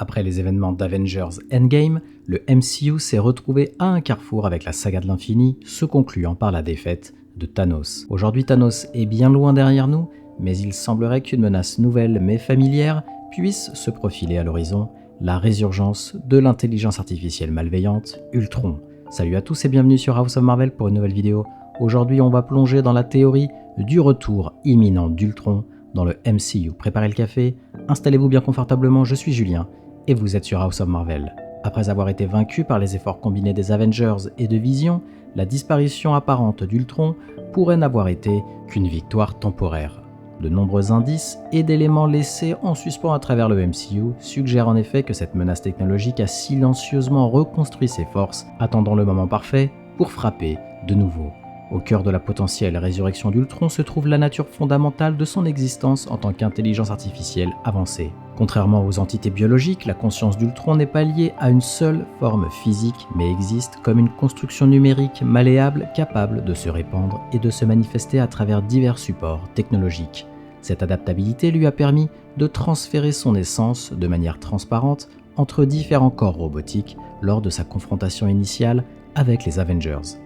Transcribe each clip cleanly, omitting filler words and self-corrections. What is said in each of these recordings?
Après les événements d'Avengers Endgame, le MCU s'est retrouvé à un carrefour avec la saga de l'infini, se concluant par la défaite de Thanos. Aujourd'hui, Thanos est bien loin derrière nous, mais il semblerait qu'une menace nouvelle mais familière puisse se profiler à l'horizon, la résurgence de l'intelligence artificielle malveillante, Ultron. Salut à tous et bienvenue sur House of Marvel pour une nouvelle vidéo. Aujourd'hui, on va plonger dans la théorie du retour imminent d'Ultron dans le MCU. Préparez le café, installez-vous bien confortablement, je suis Julien et vous êtes sur House of Marvel. Après avoir été vaincu par les efforts combinés des Avengers et de Vision, la disparition apparente d'Ultron pourrait n'avoir été qu'une victoire temporaire. De nombreux indices et d'éléments laissés en suspens à travers le MCU suggèrent en effet que cette menace technologique a silencieusement reconstruit ses forces, attendant le moment parfait pour frapper de nouveau. Au cœur de la potentielle résurrection d'Ultron se trouve la nature fondamentale de son existence en tant qu'intelligence artificielle avancée. Contrairement aux entités biologiques, la conscience d'Ultron n'est pas liée à une seule forme physique, mais existe comme une construction numérique malléable capable de se répandre et de se manifester à travers divers supports technologiques. Cette adaptabilité lui a permis de transférer son essence de manière transparente entre différents corps robotiques lors de sa confrontation initiale avec les Avengers.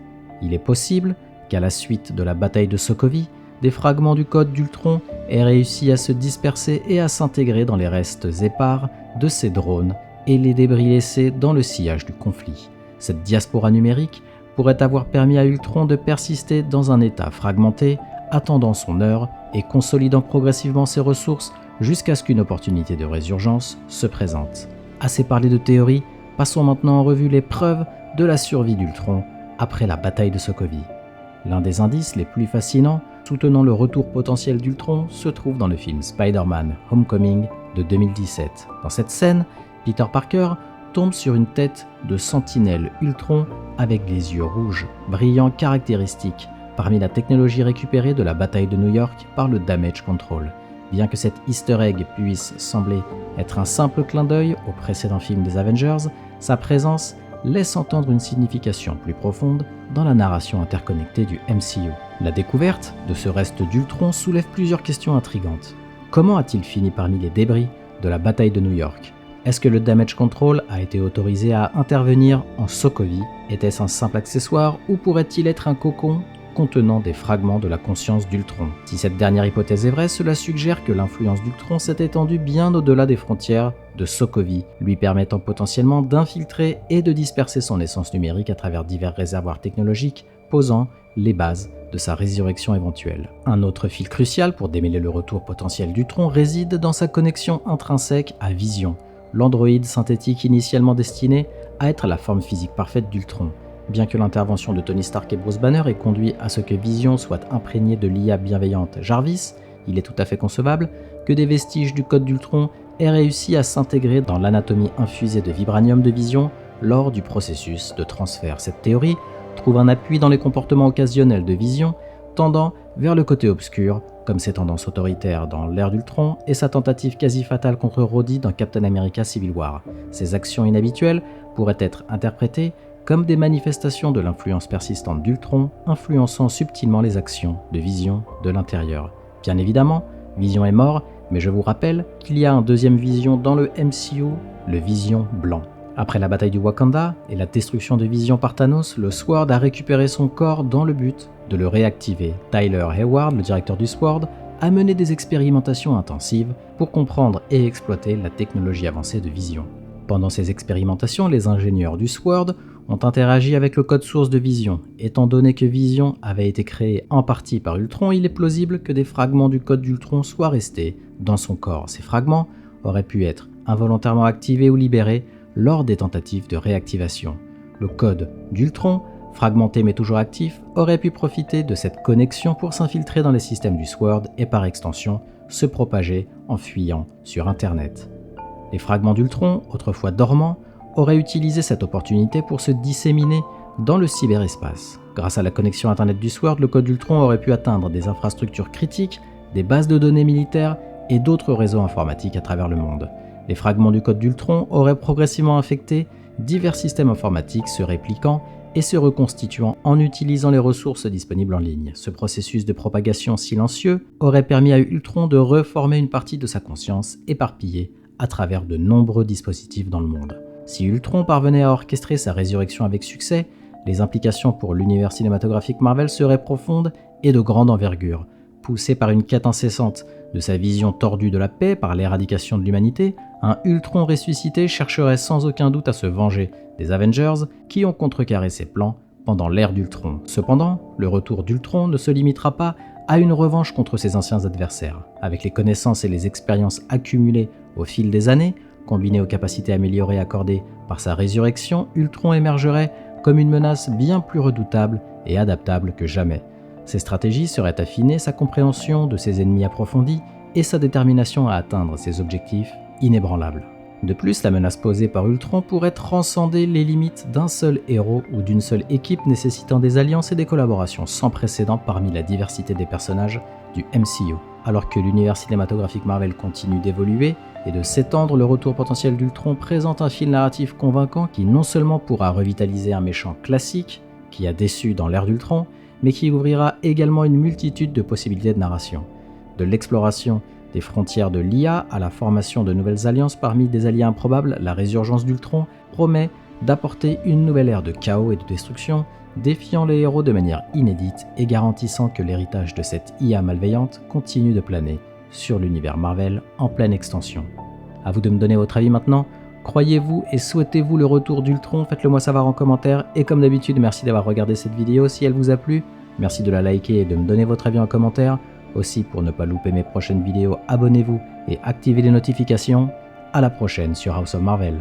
Il est possible qu'à la suite de la bataille de Sokovie, des fragments du code d'Ultron aient réussi à se disperser et à s'intégrer dans les restes épars de ces drones et les débris laissés dans le sillage du conflit. Cette diaspora numérique pourrait avoir permis à Ultron de persister dans un état fragmenté, attendant son heure et consolidant progressivement ses ressources jusqu'à ce qu'une opportunité de résurgence se présente. Assez parlé de théorie, passons maintenant en revue les preuves de la survie d'Ultron après la bataille de Sokovie. L'un des indices les plus fascinants soutenant le retour potentiel d'Ultron se trouve dans le film Spider-Man Homecoming de 2017. Dans cette scène, Peter Parker tombe sur une tête de sentinelle Ultron avec des yeux rouges, brillants caractéristiques, parmi la technologie récupérée de la bataille de New York par le Damage Control. Bien que cet easter egg puisse sembler être un simple clin d'œil au précédent film des Avengers, sa présence laisse entendre une signification plus profonde dans la narration interconnectée du MCU. La découverte de ce reste d'Ultron soulève plusieurs questions intrigantes. Comment a-t-il fini parmi les débris de la bataille de New York ? Est-ce que le Damage Control a été autorisé à intervenir en Sokovie ? Était-ce un simple accessoire ou pourrait-il être un cocon contenant des fragments de la conscience d'Ultron? Si cette dernière hypothèse est vraie, cela suggère que l'influence d'Ultron s'est étendue bien au-delà des frontières de Sokovie, lui permettant potentiellement d'infiltrer et de disperser son essence numérique à travers divers réservoirs technologiques, posant les bases de sa résurrection éventuelle. Un autre fil crucial pour démêler le retour potentiel d'Ultron réside dans sa connexion intrinsèque à Vision, l'androïde synthétique initialement destiné à être la forme physique parfaite d'Ultron. Bien que l'intervention de Tony Stark et Bruce Banner ait conduit à ce que Vision soit imprégné de l'IA bienveillante Jarvis, il est tout à fait concevable que des vestiges du code d'Ultron aient réussi à s'intégrer dans l'anatomie infusée de vibranium de Vision lors du processus de transfert. Cette théorie trouve un appui dans les comportements occasionnels de Vision, tendant vers le côté obscur, comme ses tendances autoritaires dans l'ère d'Ultron et sa tentative quasi fatale contre Rhodey dans Captain America Civil War. Ces actions inhabituelles pourraient être interprétées comme des manifestations de l'influence persistante d'Ultron, influençant subtilement les actions de Vision de l'intérieur. Bien évidemment, Vision est mort, mais je vous rappelle qu'il y a un deuxième Vision dans le MCU, le Vision blanc. Après la bataille du Wakanda et la destruction de Vision par Thanos, le Sword a récupéré son corps dans le but de le réactiver. Tyler Hayward, le directeur du Sword, a mené des expérimentations intensives pour comprendre et exploiter la technologie avancée de Vision. Pendant ces expérimentations, les ingénieurs du Sword ont interagi avec le code source de Vision. Étant donné que Vision avait été créé en partie par Ultron, il est plausible que des fragments du code d'Ultron soient restés dans son corps. Ces fragments auraient pu être involontairement activés ou libérés lors des tentatives de réactivation. Le code d'Ultron, fragmenté mais toujours actif, aurait pu profiter de cette connexion pour s'infiltrer dans les systèmes du Sword et par extension se propager en fuyant sur Internet. Les fragments d'Ultron, autrefois dormants, auraient utilisé cette opportunité pour se disséminer dans le cyberespace. Grâce à la connexion Internet du Sword, le code d'Ultron aurait pu atteindre des infrastructures critiques, des bases de données militaires et d'autres réseaux informatiques à travers le monde. Les fragments du code d'Ultron auraient progressivement infecté divers systèmes informatiques se répliquant et se reconstituant en utilisant les ressources disponibles en ligne. Ce processus de propagation silencieux aurait permis à Ultron de reformer une partie de sa conscience éparpillée à travers de nombreux dispositifs dans le monde. Si Ultron parvenait à orchestrer sa résurrection avec succès, les implications pour l'univers cinématographique Marvel seraient profondes et de grande envergure. Poussé par une quête incessante de sa vision tordue de la paix par l'éradication de l'humanité, un Ultron ressuscité chercherait sans aucun doute à se venger des Avengers qui ont contrecarré ses plans pendant l'ère d'Ultron. Cependant, le retour d'Ultron ne se limitera pas à une revanche contre ses anciens adversaires. Avec les connaissances et les expériences accumulées au fil des années, combinées aux capacités améliorées accordées par sa résurrection, Ultron émergerait comme une menace bien plus redoutable et adaptable que jamais. Ses stratégies seraient affinées, sa compréhension de ses ennemis approfondie et sa détermination à atteindre ses objectifs inébranlables. De plus, la menace posée par Ultron pourrait transcender les limites d'un seul héros ou d'une seule équipe, nécessitant des alliances et des collaborations sans précédent parmi la diversité des personnages du MCU. Alors que l'univers cinématographique Marvel continue d'évoluer et de s'étendre, le retour potentiel d'Ultron présente un fil narratif convaincant qui non seulement pourra revitaliser un méchant classique qui a déçu dans l'ère d'Ultron, mais qui ouvrira également une multitude de possibilités de narration. De l'exploration des frontières de l'IA à la formation de nouvelles alliances parmi des alliés improbables, la résurgence d'Ultron promet d'apporter une nouvelle ère de chaos et de destruction, défiant les héros de manière inédite et garantissant que l'héritage de cette IA malveillante continue de planer sur l'univers Marvel en pleine extension. À vous de me donner votre avis maintenant. Croyez-vous et souhaitez-vous le retour d'Ultron? Faites-le moi savoir en commentaire. Et comme d'habitude, merci d'avoir regardé cette vidéo. Si elle vous a plu, merci de la liker et de me donner votre avis en commentaire. Aussi, pour ne pas louper mes prochaines vidéos, abonnez-vous et activez les notifications. À la prochaine sur House of Marvel.